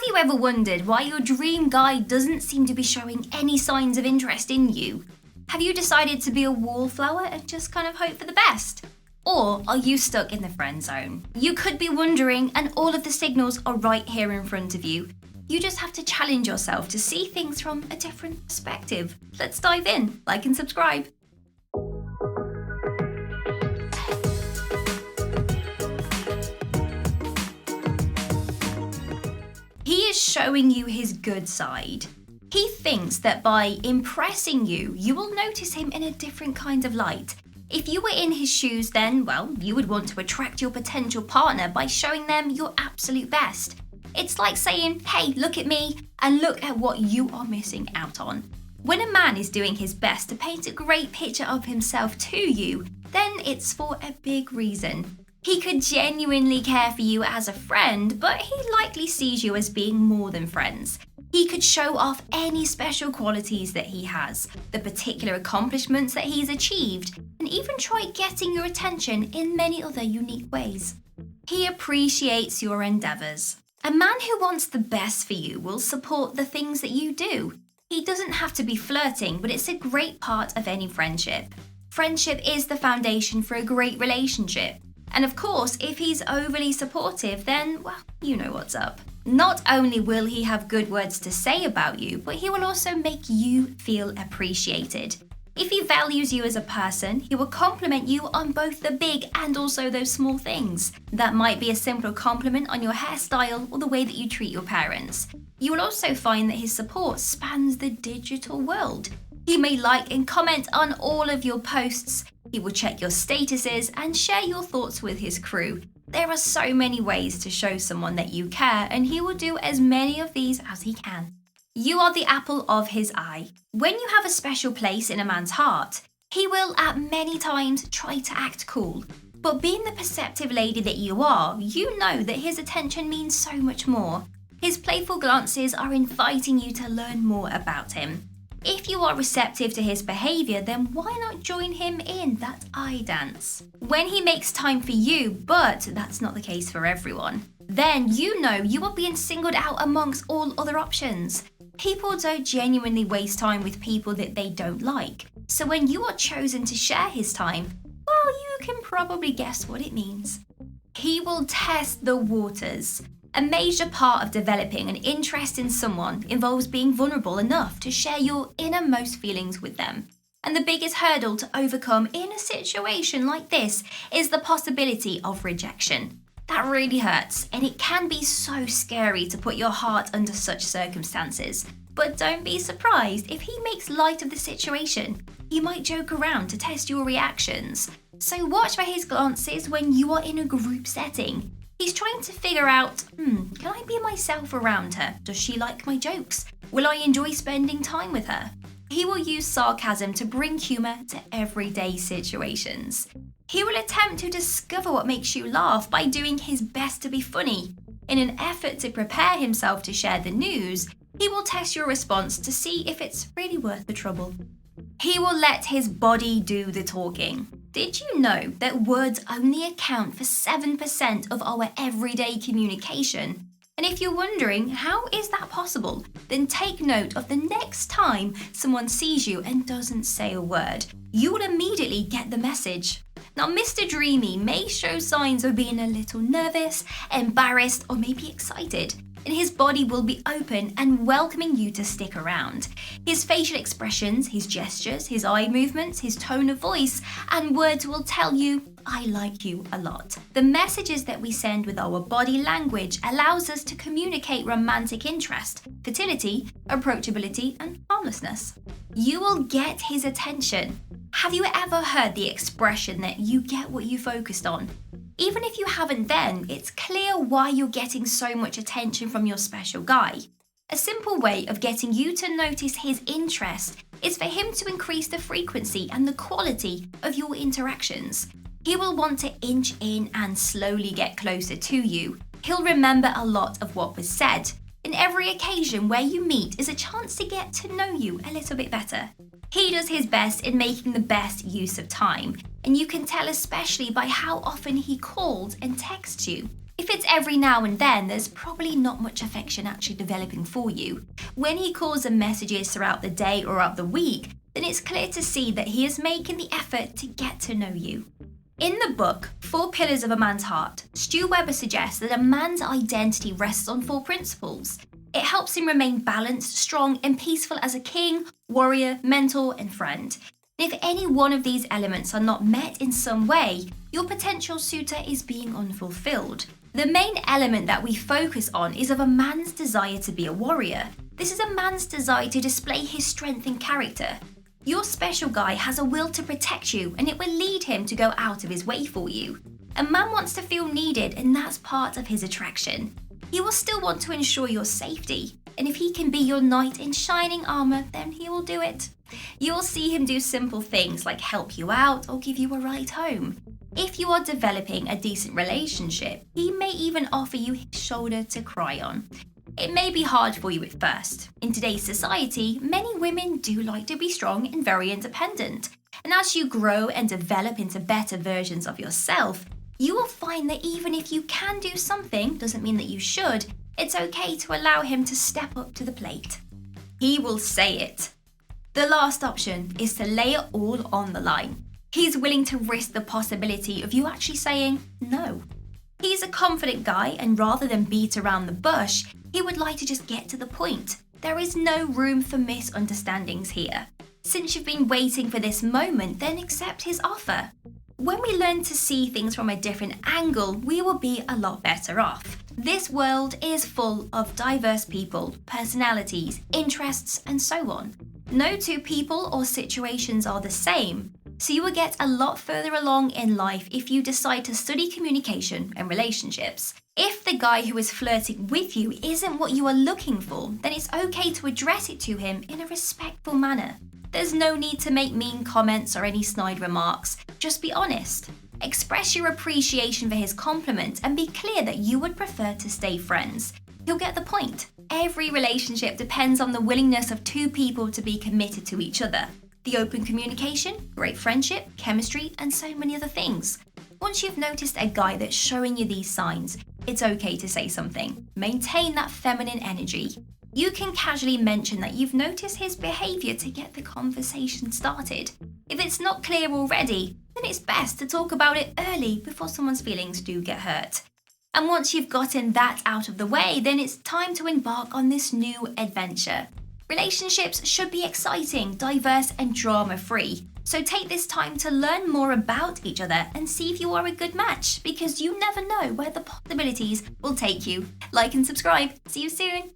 you ever wondered why your dream guy doesn't seem to be showing any signs of interest in you? Have you decided to be a wallflower and just kind of hope for the best? Or are you stuck in the friend zone? You could be wondering, and all of the signals are right here in front of you. You just have to challenge yourself to see things from a different perspective. Let's dive in. Like and subscribe. He is showing you his good side. He thinks that by impressing you, you will notice him in a different kind of light. If you were in his shoes, then, well, you would want to attract your potential partner by showing them your absolute best. It's like saying, hey, look at me, and look at what you are missing out on. When a man is doing his best to paint a great picture of himself to you, then it's for a big reason. He could genuinely care for you as a friend, but he likely sees you as being more than friends. He could show off any special qualities that he has, the particular accomplishments that he's achieved, and even try getting your attention in many other unique ways. He appreciates your endeavours. A man who wants the best for you will support the things that you do. He doesn't have to be flirting, but it's a great part of any friendship. Friendship is the foundation for a great relationship. And of course, if he's overly supportive, then, well, you know what's up. Not only will he have good words to say about you, but he will also make you feel appreciated. If he values you as a person, he will compliment you on both the big and also those small things. That might be a simple compliment on your hairstyle or the way that you treat your parents. You will also find that his support spans the digital world. He may like and comment on all of your posts. He will check your statuses and share your thoughts with his crew. There are so many ways to show someone that you care, and he will do as many of these as he can. You are the apple of his eye. When you have a special place in a man's heart, he will at many times try to act cool. But being the perceptive lady that you are, you know that his attention means so much more. His playful glances are inviting you to learn more about him. If you are receptive to his behaviour, then why not join him in that eye dance? When he makes time for you, but that's not the case for everyone, then you know you are being singled out amongst all other options. People don't genuinely waste time with people that they don't like. So when you are chosen to share his time, well, you can probably guess what it means. He will test the waters. A major part of developing an interest in someone involves being vulnerable enough to share your innermost feelings with them. And the biggest hurdle to overcome in a situation like this is the possibility of rejection. That really hurts, and it can be so scary to put your heart under such circumstances. But don't be surprised if he makes light of the situation. He might joke around to test your reactions. So watch for his glances when you are in a group setting. He's trying to figure out, can I be myself around her? Does she like my jokes? Will I enjoy spending time with her? He will use sarcasm to bring humour to everyday situations. He will attempt to discover what makes you laugh by doing his best to be funny. In an effort to prepare himself to share the news, he will test your response to see if it's really worth the trouble. He will let his body do the talking. Did you know that words only account for 7% of our everyday communication? And if you're wondering, how is that possible? Then take note of the next time someone sees you and doesn't say a word. You will immediately get the message. Now, Mr. Dreamy may show signs of being a little nervous, embarrassed, or maybe excited. And his body will be open and welcoming you to stick around. His facial expressions, his gestures, his eye movements, his tone of voice, and words will tell you, I like you a lot. The messages that we send with our body language allows us to communicate romantic interest, fertility, approachability, and harmlessness. You will get his attention. Have you ever heard the expression that you get what you focused on? Even if you haven't then, it's clear why you're getting so much attention from your special guy. A simple way of getting you to notice his interest is for him to increase the frequency and the quality of your interactions. He will want to inch in and slowly get closer to you. He'll remember a lot of what was said. And every occasion where you meet is a chance to get to know you a little bit better. He does his best in making the best use of time, and you can tell especially by how often he calls and texts you. If it's every now and then, there's probably not much affection actually developing for you. When he calls and messages throughout the day or of the week, then it's clear to see that he is making the effort to get to know you. In the book, 4 Pillars of a Man's Heart, Stu Weber suggests that a man's identity rests on 4 principles. It helps him remain balanced, strong, and peaceful as a king, warrior, mentor, and friend. If any one of these elements are not met in some way, your potential suitor is being unfulfilled. The main element that we focus on is of a man's desire to be a warrior. This is a man's desire to display his strength and character. Your special guy has a will to protect you, and it will lead him to go out of his way for you. A man wants to feel needed, and that's part of his attraction. He will still want to ensure your safety, and if he can be your knight in shining armor, then he will do it. You will see him do simple things like help you out or give you a ride home. If you are developing a decent relationship, he may even offer you his shoulder to cry on. It may be hard for you at first. In today's society, many women do like to be strong and very independent. And as you grow and develop into better versions of yourself, you will find that even if you can do something, doesn't mean that you should, it's okay to allow him to step up to the plate. He will say it. The last option is to lay it all on the line. He's willing to risk the possibility of you actually saying no. He's a confident guy, and rather than beat around the bush, he would like to just get to the point. There is no room for misunderstandings here. Since you've been waiting for this moment, then accept his offer. When we learn to see things from a different angle, we will be a lot better off. This world is full of diverse people, personalities, interests, and so on. No 2 people or situations are the same, so you will get a lot further along in life if you decide to study communication and relationships. If the guy who is flirting with you isn't what you are looking for, then it's okay to address it to him in a respectful manner. There's no need to make mean comments or any snide remarks. Just be honest. Express your appreciation for his compliment and be clear that you would prefer to stay friends. He'll get the point. Every relationship depends on the willingness of 2 people to be committed to each other. The open communication, great friendship, chemistry, and so many other things. Once you've noticed a guy that's showing you these signs, it's okay to say something. Maintain that feminine energy. You can casually mention that you've noticed his behavior to get the conversation started. If it's not clear already, then it's best to talk about it early before someone's feelings do get hurt. And once you've gotten that out of the way, then it's time to embark on this new adventure. Relationships should be exciting, diverse, and drama-free. So take this time to learn more about each other and see if you are a good match, because you never know where the possibilities will take you. Like and subscribe. See you soon.